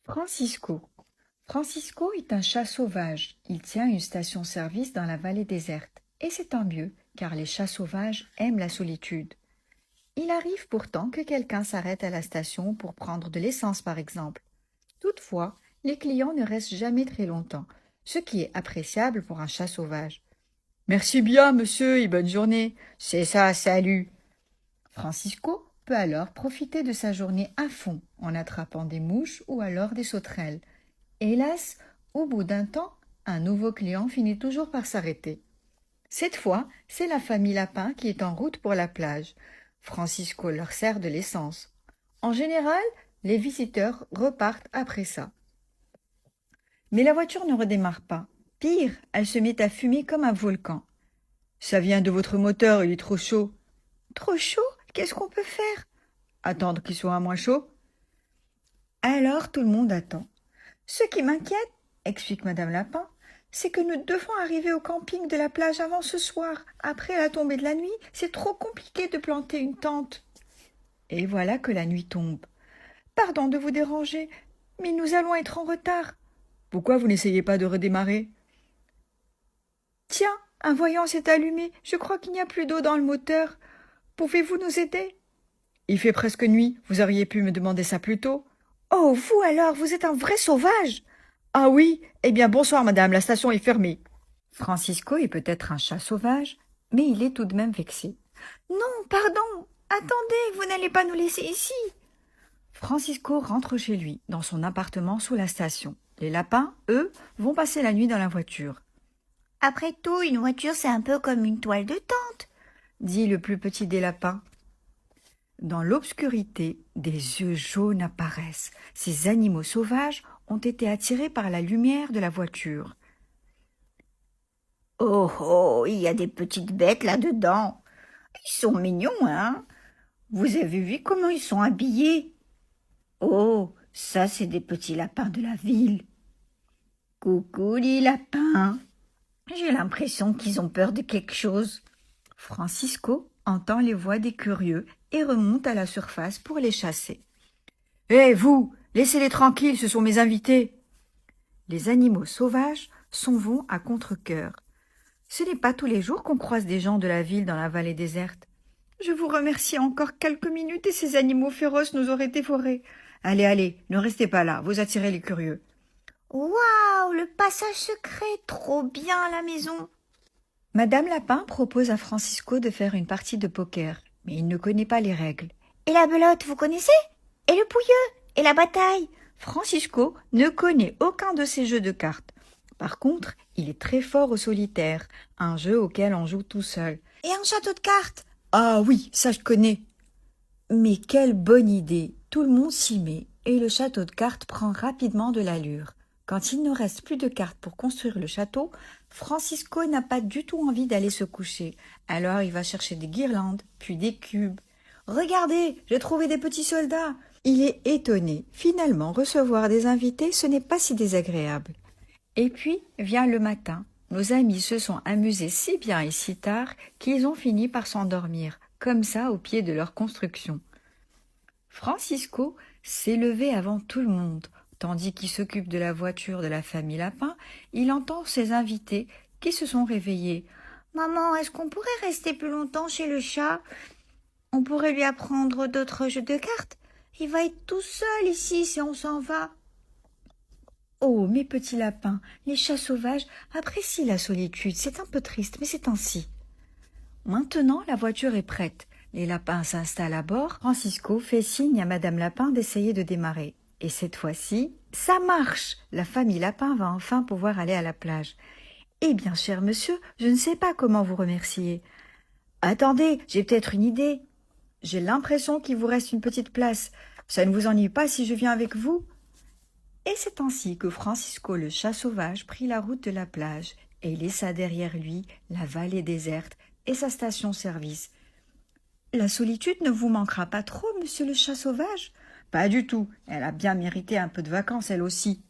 Francisco. Francisco est un chat sauvage. Il tient une station-service dans la vallée déserte. Et c'est tant mieux, car les chats sauvages aiment la solitude. Il arrive pourtant que quelqu'un s'arrête à la station pour prendre de l'essence, par exemple. Toutefois, les clients ne restent jamais très longtemps, ce qui est appréciable pour un chat sauvage. Merci bien, monsieur, et bonne journée. C'est ça, salut. Francisco peut alors profiter de sa journée à fond en attrapant des mouches ou alors des sauterelles. Hélas, au bout d'un temps, un nouveau client finit toujours par s'arrêter. Cette fois, c'est la famille Lapin qui est en route pour la plage. Francisco leur sert de l'essence. En général, les visiteurs repartent après ça. Mais la voiture ne redémarre pas. Pire, elle se met à fumer comme un volcan. Ça vient de votre moteur, il est trop chaud. Trop chaud? Qu'est-ce qu'on peut faire? Attendre qu'il soit moins chaud? Alors tout le monde attend. Ce qui m'inquiète, explique Madame Lapin, c'est que nous devons arriver au camping de la plage avant ce soir. Après la tombée de la nuit, c'est trop compliqué de planter une tente. Et voilà que la nuit tombe. Pardon de vous déranger, mais nous allons être en retard. Pourquoi vous n'essayez pas de redémarrer? Tiens, un voyant s'est allumé. Je crois qu'il n'y a plus d'eau dans le moteur. Pouvez-vous nous aider? Il fait presque nuit. Vous auriez pu me demander ça plus tôt. Oh, vous alors, vous êtes un vrai sauvage! Ah oui? Eh bien, bonsoir, madame, la station est fermée. Francisco est peut-être un chat sauvage, mais il est tout de même vexé. Non, pardon! Attendez, vous n'allez pas nous laisser ici! Francisco rentre chez lui, dans son appartement sous la station. Les lapins, eux, vont passer la nuit dans la voiture. Après tout, une voiture, c'est un peu comme une toile de tente, dit le plus petit des lapins. Dans l'obscurité, des yeux jaunes apparaissent. Ces animaux sauvages ont été attirés par la lumière de la voiture. Oh, oh, il y a des petites bêtes là-dedans. Ils sont mignons, hein? Vous avez vu comment ils sont habillés? Oh, ça, c'est des petits lapins de la ville. Coucou les lapins. J'ai l'impression qu'ils ont peur de quelque chose. Francisco entend les voix des curieux et remonte à la surface pour les chasser. Hé, vous, laissez-les tranquilles, ce sont mes invités. Les animaux sauvages s'en vont à contre-cœur. Ce n'est pas tous les jours qu'on croise des gens de la ville dans la vallée déserte. Je vous remercie encore quelques minutes et ces animaux féroces nous auraient dévorés. Allez, allez, ne restez pas là, vous attirez les curieux. Waouh, le passage secret, trop bien à la maison. Madame Lapin propose à Francisco de faire une partie de poker, mais il ne connaît pas les règles. Et la belote, vous connaissez? Et le pouilleux? Et la bataille? Francisco ne connaît aucun de ces jeux de cartes. Par contre, il est très fort au solitaire, un jeu auquel on joue tout seul. Et un château de cartes? Ah oui, ça je connais. Mais quelle bonne idée! Tout le monde s'y met, et le château de cartes prend rapidement de l'allure. Quand il ne reste plus de cartes pour construire le château, Francisco n'a pas du tout envie d'aller se coucher. Alors il va chercher des guirlandes, puis des cubes. Regardez, j'ai trouvé des petits soldats. Il est étonné. Finalement, recevoir des invités, ce n'est pas si désagréable. Et puis vient le matin. Nos amis se sont amusés si bien et si tard qu'ils ont fini par s'endormir, comme ça au pied de leur construction. Francisco s'est levé avant tout le monde. Tandis qu'il s'occupe de la voiture de la famille Lapin, il entend ses invités qui se sont réveillés. « Maman, est-ce qu'on pourrait rester plus longtemps chez le chat? On pourrait lui apprendre d'autres jeux de cartes. Il va être tout seul ici si on s'en va. » Oh, mes petits lapins, les chats sauvages apprécient la solitude. C'est un peu triste, mais c'est ainsi. Maintenant, la voiture est prête. Les lapins s'installent à bord. Francisco fait signe à Madame Lapin d'essayer de démarrer. Et cette fois-ci, ça marche. La famille Lapin va enfin pouvoir aller à la plage. Eh bien, cher monsieur, je ne sais pas comment vous remercier. Attendez, j'ai peut-être une idée. J'ai l'impression qu'il vous reste une petite place. Ça ne vous ennuie pas si je viens avec vous? Et c'est ainsi que Francisco le chat sauvage prit la route de la plage et laissa derrière lui la vallée déserte et sa station-service. La solitude ne vous manquera pas trop, monsieur le chat sauvage? Pas du tout. Elle a bien mérité un peu de vacances, elle aussi.